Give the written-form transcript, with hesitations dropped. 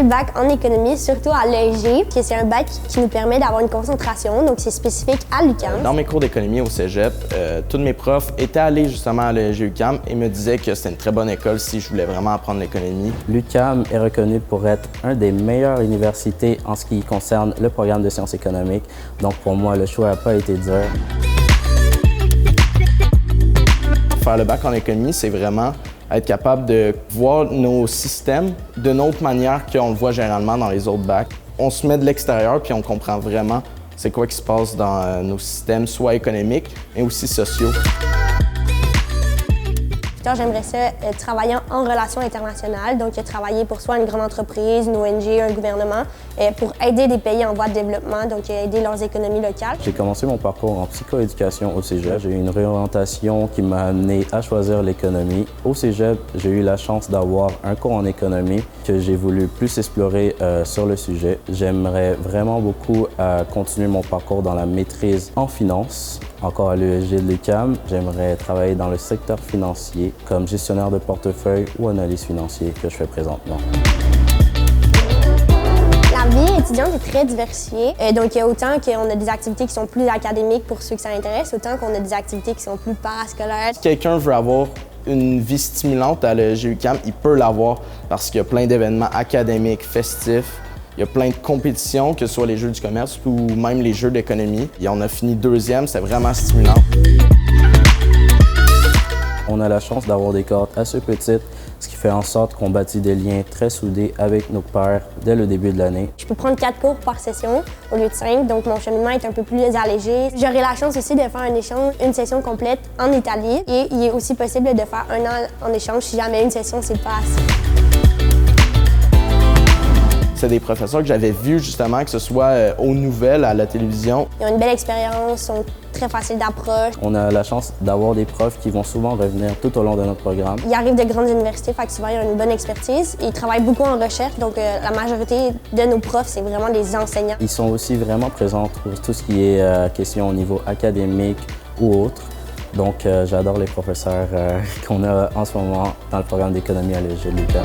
le bac en économie, surtout à l'ESG, que c'est un bac qui nous permet d'avoir une concentration, donc c'est spécifique à l'UQAM. Dans mes cours d'économie au cégep, tous mes profs étaient allés justement à l'ESG UQAM et me disaient que c'était une très bonne école si je voulais vraiment apprendre l'économie. L'UQAM est reconnu pour être une des meilleures universités en ce qui concerne le programme de sciences économiques, donc pour moi, le choix n'a pas été dur. Faire le bac en économie, c'est vraiment être capable de voir nos systèmes d'une autre manière qu'on le voit généralement dans les autres bacs. On se met de l'extérieur puis on comprend vraiment c'est quoi qui se passe dans nos systèmes, soit économiques, mais aussi sociaux. J'aimerais ça travailler en relations internationales, donc travailler pour soit une grande entreprise, une ONG, un gouvernement, pour aider des pays en voie de développement, donc aider leurs économies locales. J'ai commencé mon parcours en psychoéducation au cégep. J'ai eu une réorientation qui m'a amené à choisir l'économie. Au cégep, j'ai eu la chance d'avoir un cours en économie que j'ai voulu plus explorer sur le sujet. J'aimerais vraiment beaucoup continuer mon parcours dans la maîtrise en finance. Encore à l'ESG de l'UQAM, j'aimerais travailler dans le secteur financier comme gestionnaire de portefeuille ou analyste financier que je fais présentement. La vie étudiante est très diversifiée, donc autant qu'on a des activités qui sont plus académiques pour ceux que ça intéresse, autant qu'on a des activités qui sont plus parascolaires. Si quelqu'un veut avoir une vie stimulante à l'ESG UQAM, il peut l'avoir parce qu'il y a plein d'événements académiques, festifs. Il y a plein de compétitions, que ce soit les jeux du commerce ou même les jeux d'économie. Et on a fini deuxième, c'était vraiment stimulant. On a la chance d'avoir des cohortes assez petites, ce qui fait en sorte qu'on bâtit des liens très soudés avec nos pairs dès le début de l'année. Je peux prendre 4 cours par session au lieu de 5, donc mon cheminement est un peu plus allégé. J'aurai la chance aussi de faire un échange, une session complète en Italie. Et il est aussi possible de faire 1 an en échange si jamais une session, c'est pas assez. C'est des professeurs que j'avais vus justement, que ce soit aux nouvelles, à la télévision. Ils ont une belle expérience, sont très faciles d'approche. On a la chance d'avoir des profs qui vont souvent revenir tout au long de notre programme. Ils arrivent de grandes universités, fait que souvent ils ont une bonne expertise. Ils travaillent beaucoup en recherche, donc la majorité de nos profs, c'est vraiment des enseignants. Ils sont aussi vraiment présents pour tout ce qui est question au niveau académique ou autre. Donc j'adore les professeurs qu'on a en ce moment dans le programme d'économie à l'ESG de l'UQAM.